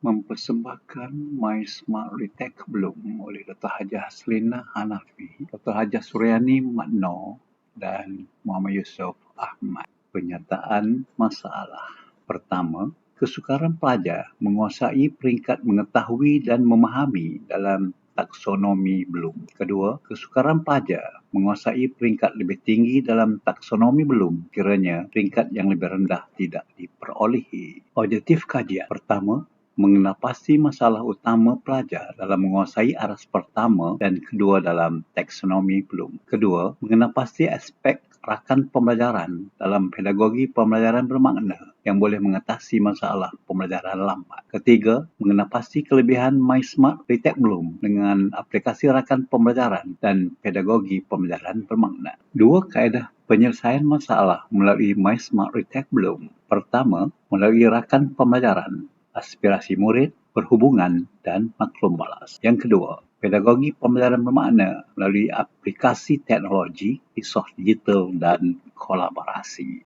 Mempersembahkan My Smart Retake Bloom oleh Dr. Hajah Selina Hanafi, Dr. Hajah Suryani Mat Noor dan Muhammad Yusof Ahmad. Penyataan masalah. Pertama, kesukaran pelajar menguasai peringkat mengetahui dan memahami dalam taksonomi Bloom. Kedua, kesukaran pelajar menguasai peringkat lebih tinggi dalam taksonomi Bloom kiranya peringkat yang lebih rendah tidak diperolehi. Objektif kajian. Pertama, mengenal pasti masalah utama pelajar dalam menguasai aras pertama dan kedua dalam taksonomi Bloom. Kedua, mengenal pasti aspek rakan pembelajaran dalam pedagogi pembelajaran bermakna yang boleh mengatasi masalah pembelajaran lambat. Ketiga, mengenal pasti kelebihan My Smart Retake Bloom dengan aplikasi rakan pembelajaran dan pedagogi pembelajaran bermakna. Dua kaedah penyelesaian masalah melalui My Smart Retake Bloom. Pertama, melalui rakan pembelajaran, aspirasi murid, perhubungan dan maklum balas. Yang kedua, pedagogi pembelajaran bermakna melalui aplikasi teknologi, resource digital dan kolaborasi.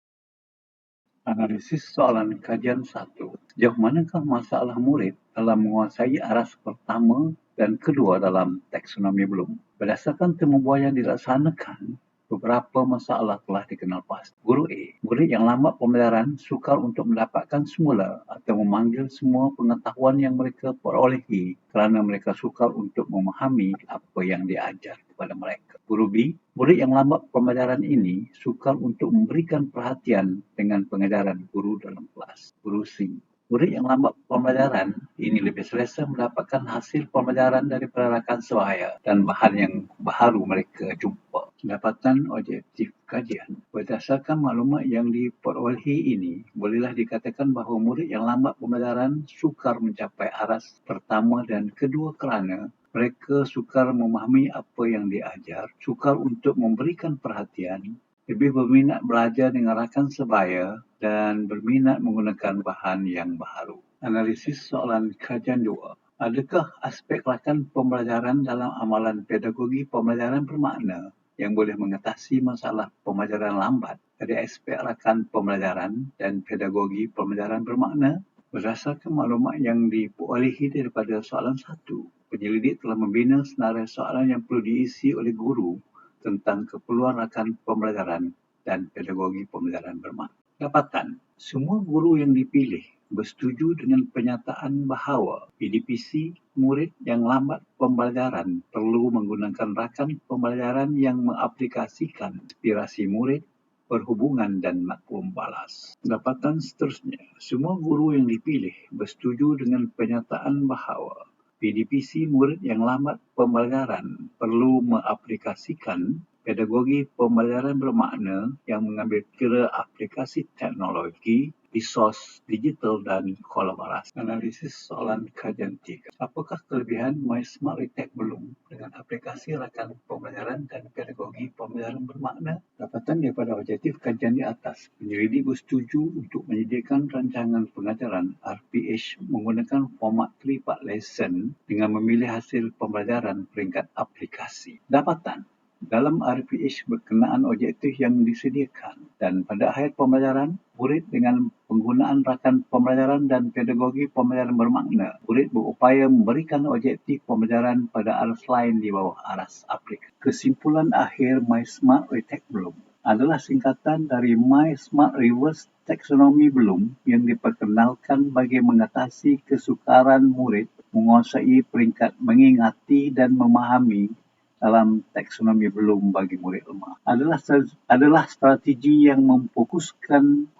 Analisis soalan kajian 1. Sejauh manakah masalah murid dalam menguasai aras pertama dan kedua dalam taksonomi Bloom? Berdasarkan tembubuan yang dilaksanakan, beberapa masalah telah dikenal pasti. Guru A, murid yang lambat pembelajaran sukar untuk mendapatkan semula atau memanggil semua pengetahuan yang mereka perolehi kerana mereka sukar untuk memahami apa yang diajar kepada mereka. Guru B, murid yang lambat pembelajaran ini sukar untuk memberikan perhatian dengan pengajaran guru dalam kelas. Guru C, murid yang lambat pembelajaran ini lebih selesa mendapatkan hasil pembelajaran daripada rakan sebaya dan bahan yang baru mereka jumpa. Dapatan objektif kajian. Berdasarkan maklumat yang diperolehi ini, bolehlah dikatakan bahawa murid yang lambat pembelajaran sukar mencapai aras pertama dan kedua kerana mereka sukar memahami apa yang diajar, sukar untuk memberikan perhatian, lebih berminat belajar dengan rakan sebaya dan berminat menggunakan bahan yang baru. Analisis soalan kajian 2. Adakah aspek rakan pembelajaran dalam amalan pedagogi pembelajaran bermakna yang boleh mengatasi masalah pembelajaran lambat dari aspek rakan pembelajaran dan pedagogi pembelajaran bermakna? Berdasarkan maklumat yang diperolehi daripada soalan 1, penyelidik telah membina senarai soalan yang perlu diisi oleh guru tentang keperluan rakan pembelajaran dan pedagogi pembelajaran bermakna. Dapatan, semua guru yang dipilih bersetuju dengan penyataan bahawa PDPC murid yang lambat pembelajaran perlu menggunakan rakan pembelajaran yang mengaplikasikan aspirasi murid, perhubungan dan maklum balas. Dapatan seterusnya, semua guru yang dipilih bersetuju dengan penyataan bahawa PDPC murid yang lambat pembelajaran perlu mengaplikasikan pedagogi pembelajaran bermakna yang mengambil kira aplikasi teknologi, resource digital dan kolaborasi. Analisis soalan kajian 3. Apakah kelebihan My Smart Retake Bloom dengan aplikasi rakan pembelajaran dan pedagogi pembelajaran bermakna? Dapatan daripada objektif kajian di atas, penyelidik bersetuju untuk menyediakan rancangan pengajaran RPH menggunakan format 3-part lesson dengan memilih hasil pembelajaran peringkat aplikasi. Dapatan, dalam RPH berkenaan objektif yang disediakan dan pada akhir pembelajaran, murid dengan penggunaan rakan pembelajaran dan pedagogi pembelajaran bermakna, murid berupaya memberikan objektif pembelajaran pada aras lain di bawah aras aplikasi. Kesimpulan akhir My Smart Retake Bloom adalah singkatan dari My Smart Reverse Taxonomy Bloom yang diperkenalkan bagi mengatasi kesukaran murid menguasai peringkat mengingati dan memahami dalam taksonomi Bloom bagi murid lemah. Adalah strategi yang memfokuskan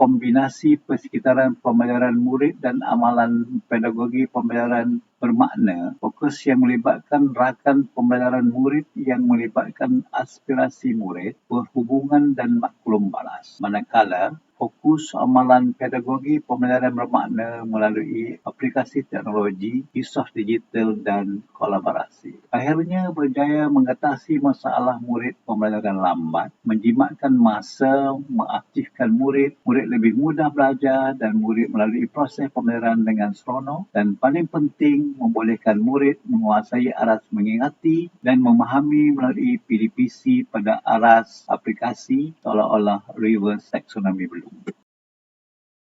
kombinasi persekitaran pembelajaran murid dan amalan pedagogi pembelajaran bermakna, fokus yang melibatkan rakan pembelajaran murid yang melibatkan aspirasi murid, perhubungan dan maklum balas. Manakala fokus amalan pedagogi pembelajaran bermakna melalui aplikasi teknologi, resource digital dan kolaborasi. Akhirnya berjaya mengatasi masalah murid pembelajaran lambat, menjimatkan masa, mengaktifkan murid lebih mudah belajar dan murid melalui proses pembelajaran dengan seronok dan paling penting membolehkan murid menguasai aras mengingati dan memahami melalui PDPC pada aras aplikasi seolah-olah reverse taxonomy Bloom.